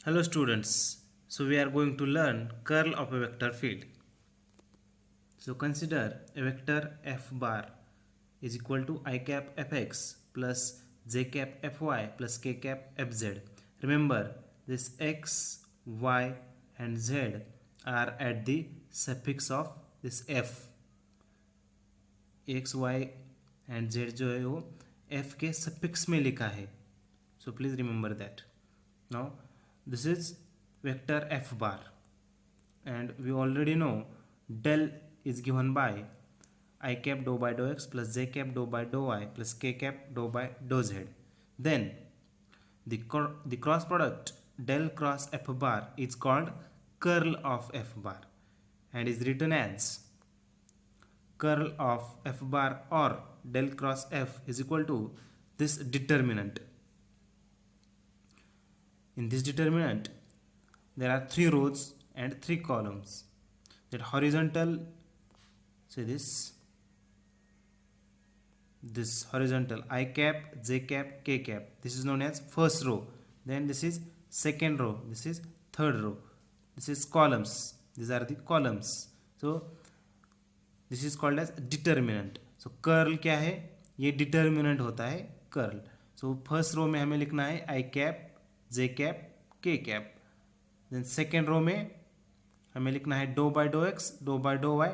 Hello students, so we are going to learn curl of a vector field. So consider a vector f bar is equal to I cap fx plus j cap fy plus k cap fz. Remember this x, y and z are at the suffix of this f. x, y and z जो है वो f के suffix में लिखा है. So please remember that. Now this is vector f bar and we already know del is given by I cap dou by dou x plus j cap dou by dou y plus k cap dou by dou z. Then the cross product del cross f bar is called curl of f bar and is written as curl of f bar or del cross f is equal to this determinant. In this determinant, there are 3 rows and 3 columns. That horizontal, say this horizontal I cap, j cap, k cap. This is known as first row. Then this is second row. This is third row. This is columns. These are the columns. So this is called as determinant. So curl क्या है? ये determinant होता है curl. So first row में हमें लिखना है I cap, j cap, k cap. Then second row में हमें लिखना है dou by dou x, dou by dou y,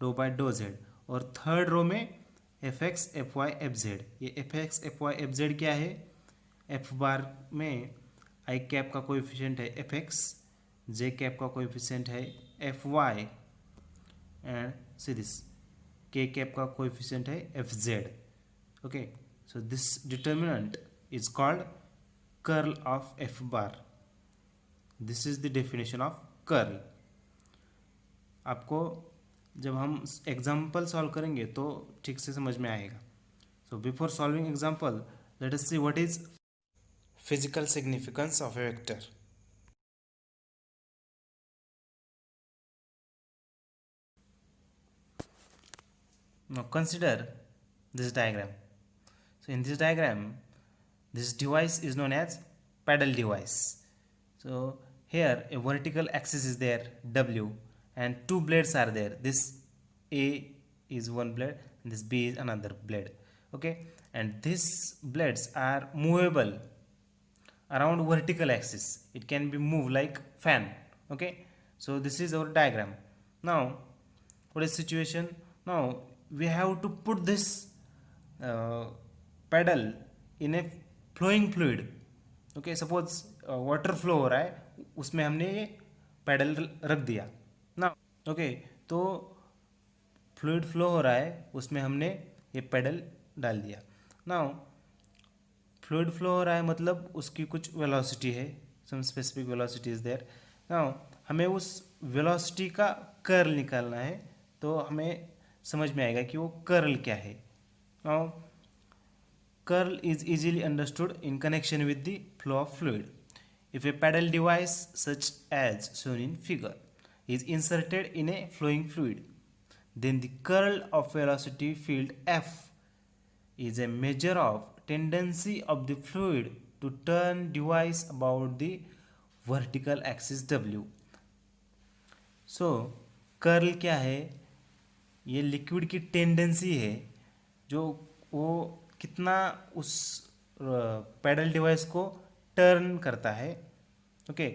dou by dou z. और थर्ड रो में fx, fy, fz. ये fx, fy, fz क्या है? f बार में I कैप का कोएफिशिएंट है fx, j कैप का कोएफिशिएंट है fy and see this k cap का कोएफिशिएंट है fz. Okay, so this determinant is called curl of f bar. This is the definition of curl. आपको जब हम example solve करेंगे तो ठीक से समझ में आएगा. So before solving example let us see what is physical significance of a vector. Now consider this diagram. So in this diagram, this device is known as pedal device. So here a vertical axis is there, W, and two blades are there. This A is one blade and this B is another blade. Okay, and these blades are movable around vertical axis. It can be moved like fan. Okay, so this is our diagram. Now what is situation? Now we have to put this pedal in a flowing fluid. Okay, suppose water flow हो रहा है, उसमें हमने ये pedal रख दिया ना. Okay, तो फ्लूइड फ्लो हो रहा है, उसमें हमने ये पैडल डाल दिया. नाउ फ्लूइड फ्लो हो रहा है मतलब उसकी कुछ वेलोसिटी है, some specific velocity is there. Now हमें उस वेलोसिटी का कर्ल निकालना है, तो हमें समझ में आएगा कि वो कर्ल क्या है. Now curl is easily understood in connection with the flow of fluid. If a pedal device such as shown in figure is inserted in a flowing fluid, then the curl of velocity field F is a measure of tendency of the fluid to turn device about the vertical axis W. So curl क्या है? ये liquid की tendency है जो वो कितना उस pedal device को टर्न करता है. ओके,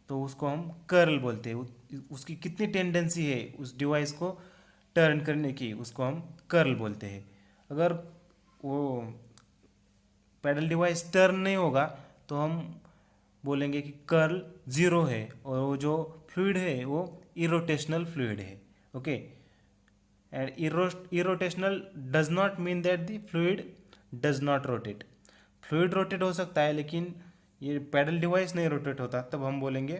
तो उसको हम कर्ल बोलते हैं. उसकी कितनी टेंडेंसी है उस डिवाइस को टर्न करने की, उसको हम कर्ल बोलते हैं. अगर वो पैडल डिवाइस टर्न नहीं होगा तो हम बोलेंगे कि कर्ल ज़ीरो है और वो जो फ्लूइड है वो इरोटेशनल फ्लूइड है. Okay, and irrotational does not mean that the fluid does not rotate. Fluid rotate हो सकता है लेकिन ये पैडल डिवाइस नहीं रोटेट होता, तब हम बोलेंगे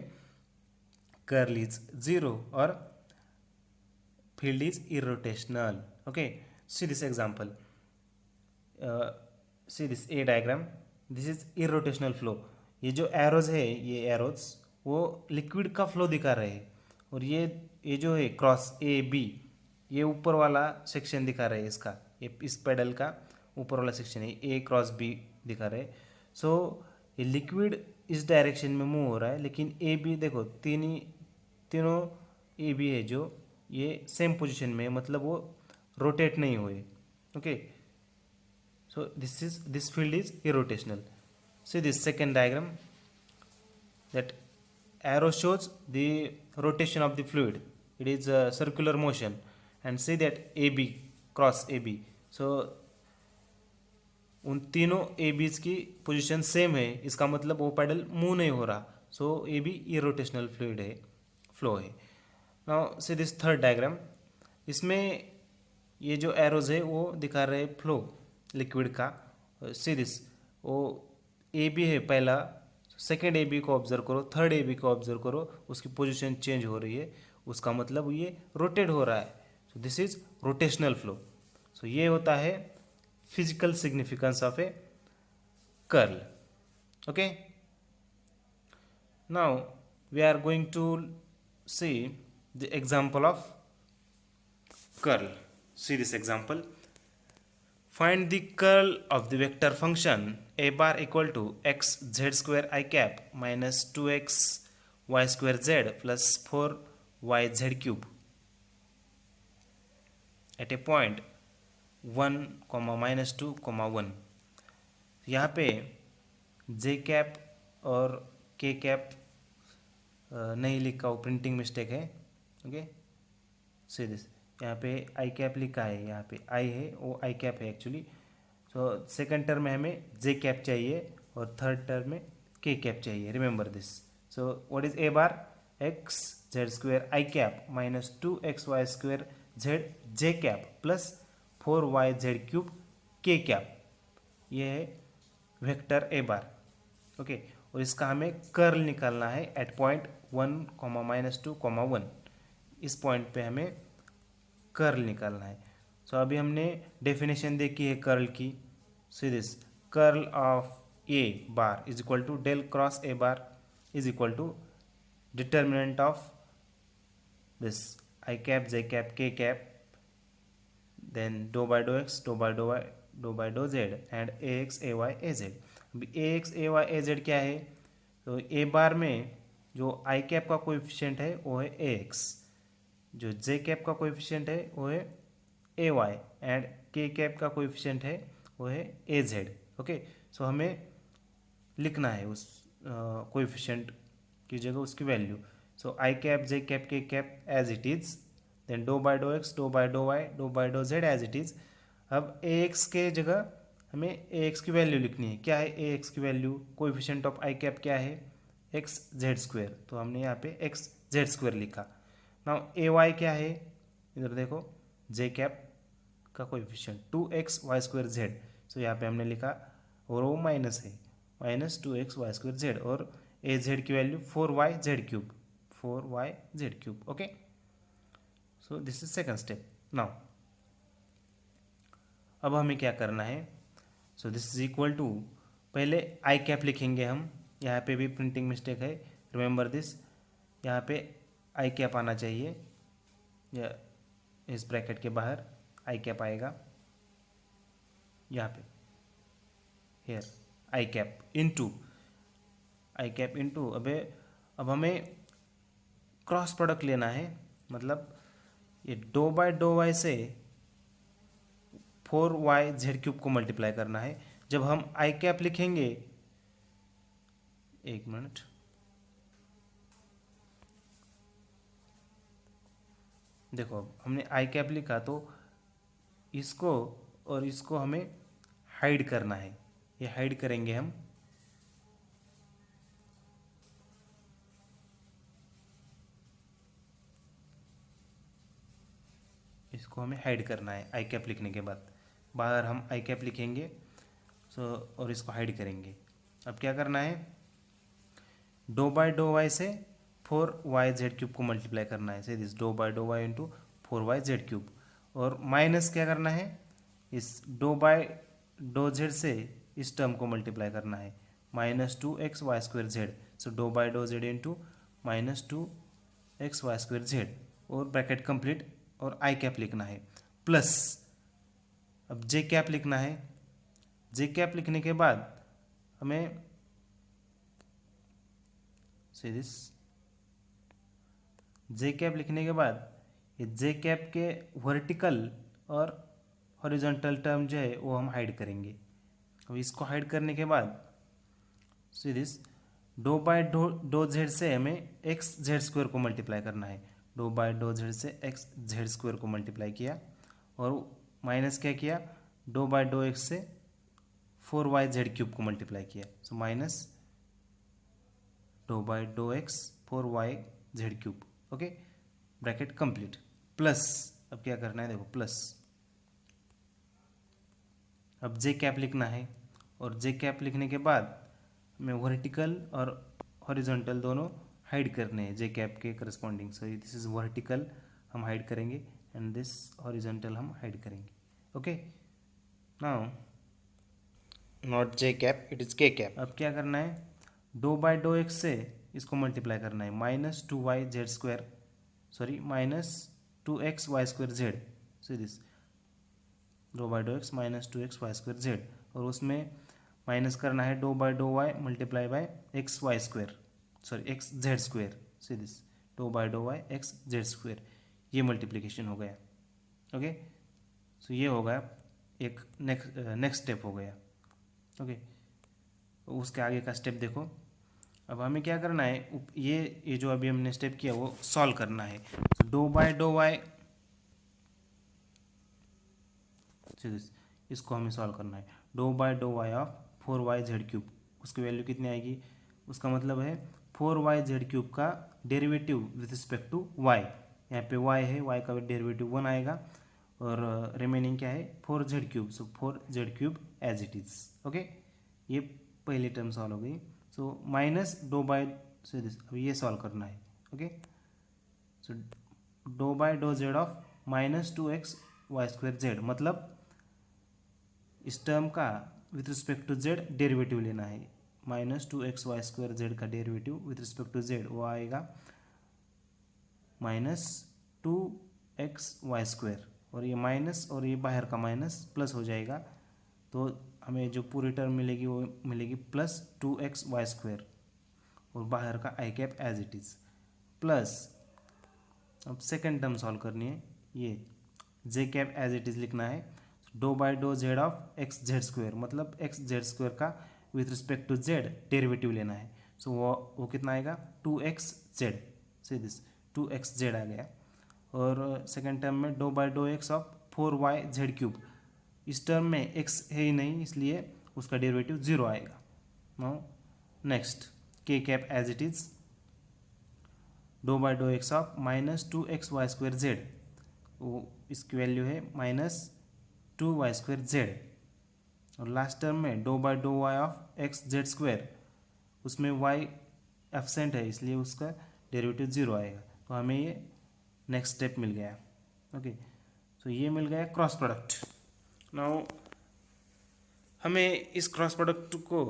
कर्ल इज ज़ीरो और field is irrotational. Okay, see this example, see this A diagram. This is irrotational flow. ये जो एरोज है, ये एरोज वो लिक्विड का फ्लो दिखा रहे हैं, और ये जो है क्रॉस ए बी, ये ऊपर वाला सेक्शन दिखा रहे हैं इसका, ये इस पेडल का ऊपर वाला सेक्शन है, ए क्रॉस बी दिखा रहे. सो ये लिक्विड इस डायरेक्शन में मूव हो रहा है, लेकिन ए बी देखो तीनों ए बी है जो ये सेम पोजीशन में है, मतलब वो रोटेट नहीं हुए. Okay, so this field is irrotational. See this second diagram, that arrow shows the rotation of the fluid. It is a circular motion, and see that AB cross AB. So उन तीनों ए बीज की position same है, इसका मतलब वो pedal move नहीं हो रहा. सो ए बी ये रोटेशनल फ्लूइड है, फ्लो है. Now see this third diagram. इसमें ये जो एरोज है वो दिखा रहे फ्लो लिक्विड का. सी दिस, वो ए बी है पहला, सेकेंड ए बी को ऑब्जर्व करो, थर्ड ए बी को ऑब्जर्व करो, उसकी पोजीशन चेंज हो रही है, उसका मतलब ये रोटेट हो रहा है. So this is rotational flow. सो ये होता है physical significance of a curl. Okay, now we are going to see the example of curl. See this example. Find the curl of the vector function a bar equal to x z square I cap minus 2x y square z plus 4y z cube at a point 1, -2, 1. यहाँ पे जे cap और के cap नहीं लिखा, वो printing mistake है. Okay, see this, यहाँ पे आई कैप लिखा है, यहाँ पे आई है, वो आई कैप है एक्चुअली. सो सेकंड टर्म में हमें जे कैप चाहिए और थर्ड टर्म में के कैप चाहिए. Remember this. So what is a bar? X z square I cap minus 2xy square Z J cap plus 4y z cube के cap. ये है वेक्टर ए बार. ओके, और इसका हमें कर्ल निकालना है एट पॉइंट 1, -2, 1. इस पॉइंट पे हमें कर्ल निकालना है. सो अभी हमने डेफिनेशन देखी है कर्ल की. See this, curl of a bar is equal to del cross a bar is equal to determinant of this I cap J cap K cap, then dou by dou x, dou by dou y, dou by dou z and ax ay az. अभी ax ay az क्या है? तो ए बार में जो आई cap का coefficient है वो है ax, जो जे कैप का कोएफिशिएंट है वो है ay एंड के कैप का कोएफिशिएंट है वो है az. ओके, सो हमें लिखना है उस कोएफिशिएंट की जगह उसकी value. So I cap J cap K cap as it is, then dou by dough x, dou by dough y, dou by dough z as it is. अब ए एक्स के जगह हमें ए एक्स की value लिखनी है. क्या है a x की value? Coefficient of i cap क्या है? X z square. तो हमने यहाँ पे एक्स जेड स्क्वेयर लिखा. नाउ ए वाई क्या है? इधर देखो, जे कैप का coefficient 2x y square z. So यहाँ पे हमने लिखा, और वो माइनस है, minus 2x y square z, और ए जेड की value 4y z cube, 4y z cube. Okay, so this is second step. Now अब हमें क्या करना है? So this is equal to, पहले आई कैप लिखेंगे हम. यहाँ पे भी प्रिंटिंग मिस्टेक है, रिमेंबर दिस. यहाँ पे आई कैप आना चाहिए, या इस ब्रैकेट के बाहर आई कैप आएगा. यहाँ पे here I cap into, I cap into. अब हमें क्रॉस प्रोडक्ट लेना है, मतलब ये डो बाय डो वाई से 4y जेड क्यूब को मल्टीप्लाई करना है. जब हम आई कैप लिखेंगे, एक मिनट, देखो हमने आई कैप लिखा तो इसको और इसको हमें हाइड करना है. ये हाइड करेंगे हम. इसको हमें हाइड करना है आई कैप लिखने के बाद. बाहर हम आई कैप लिखेंगे, सो और इसको हाइड करेंगे. अब क्या करना है? डो बाय डो वाई से 4y जेड क्यूब को मल्टीप्लाई करना है. So this dough by dough y into 4y z cube. और माइनस क्या करना है? इस डो बाय डो जेड से इस टर्म को मल्टीप्लाई करना है, -2x y square z. So dough by dough z into -2x y square z, और ब्रैकेट कंप्लीट, और आई कैप लिखना है. प्लस अब जे कैप लिखना है. जे कैप लिखने के बाद हमें सी दिस जे कैप लिखने के बाद ये जे कैप के वर्टिकल और हॉरिजॉन्टल टर्म जो है वो हम हाइड करेंगे। अब इसको हाइड करने के बाद see this dough by dough z से हमें एक्स जेड स्क्वायर को मल्टीप्लाई करना है। डो बाय डो जेड से एक्स जेड स्क्वायर को मल्टीप्लाई किया और माइनस क्या किया, डो बाय डो एक्स से 4y जेड क्यूब को मल्टीप्लाई किया। So minus dough by dough x 4y z cube. Okay, bracket complete. Plus अब क्या करना है, देखो प्लस, अब जे कैप लिखना है और जे कैप लिखने के बाद हमें वर्टिकल और हॉरिजॉन्टल दोनों हाइड करने हैं जे कैप के corresponding. So this is vertical हम हाइड करेंगे एंड दिस हॉरिजॉन्टल हम हाइड करेंगे। Okay, now not J cap, it is के कैप। अब क्या करना है, डो बाय डो एक्स से इसको मल्टीप्लाई करना है, minus 2y z square, sorry minus 2x y square z. So this dough by dough x minus 2x y square z, और उसमें माइनस करना है dough by dough y multiply by x y square, sorry x z square. See this dough by dough y x z square, ये multiplication हो गया। Okay, सो ये हो गया एक नेक्स्ट स्टेप हो गया। ओके, उसके आगे का स्टेप देखो। अब हमें क्या करना है, ये जो अभी हमने स्टेप किया वो सॉल्व करना है। डो बाय डो वाई, इसको हमें सॉल्व करना है। Dough by dough y of 4y z cube, उसकी वैल्यू कितनी आएगी, उसका मतलब है 4y जेड क्यूब का derivative with respect to y। यहाँ पे y है, y का डेरिवेटिव 1 आएगा और रिमेनिंग क्या है 4z cube. So 4z cube as it is. Okay, ये पहली टर्म सॉल्व हो गई। So minus dough by, so this अब ये सॉल्व करना है। Okay, so dough by dough z of minus 2x y square z, मतलब इस टर्म का with respect to z derivative लेना है। Minus 2x y square z का derivative with respect to z वो आएगा माइनस 2x वाई स्क्वायर, और ये माइनस और ये बाहर का माइनस प्लस हो जाएगा, तो हमें जो पूरी टर्म मिलेगी वो मिलेगी प्लस 2x वाई स्क्वायर, और बाहर का i cap as it is plus. अब सेकेंड टर्म सॉल्व करनी है, ये j cap as it is लिखना है। Dough by dough z of x z square, मतलब एक्स जेड स्क्वायर का with respect to z derivative लेना है। सो वो कितना आएगा 2x z. See this 2x z आ गया। और सेकेंड टर्म में dough by dough x of 4y z cube, इस टर्म में x है ही नहीं इसलिए उसका डेरिवेटिव 0 आएगा। नाउ नेक्स्ट के cap as it is, doe by dough x of minus 2x y square z, वो इसकी वैल्यू है माइनस 2y स्क्वायर जेड। और लास्ट टर्म में dough by dough y of x z square, उसमें y absent है इसलिए उसका डेरिवेटिव 0 आएगा। तो हमें ये नेक्स्ट स्टेप मिल गया। ओके, तो ये मिल गया क्रॉस प्रोडक्ट। नाउ हमें इस क्रॉस प्रोडक्ट को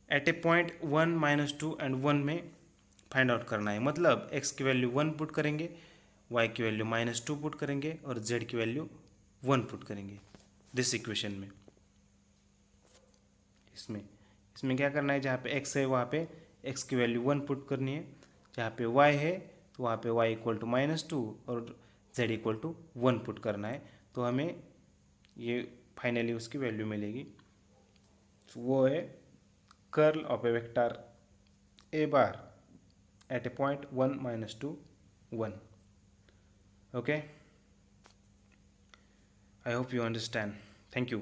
at a point 1 minus 2 and 1 में फाइंड आउट करना है। मतलब x की वैल्यू 1 पुट करेंगे, y की वैल्यू माइनस 2 पुट करेंगे और z की वैल्यू 1 पुट करेंगे दिस इक्वेशन में। इसमें क्या करना है, जहाँ पे x है वहाँ पे x की वैल्यू 1 पुट करनी है, जहाँ पे y है तो वहाँ पे y इक्वल टू माइनस 2 और z इक्वल टू 1 पुट करना है। तो हमें ये फाइनली उसकी वैल्यू मिलेगी। तो वो है curl of a vector a bar at a point 1 minus 2 1। Okay, I hope you understand. Thank you.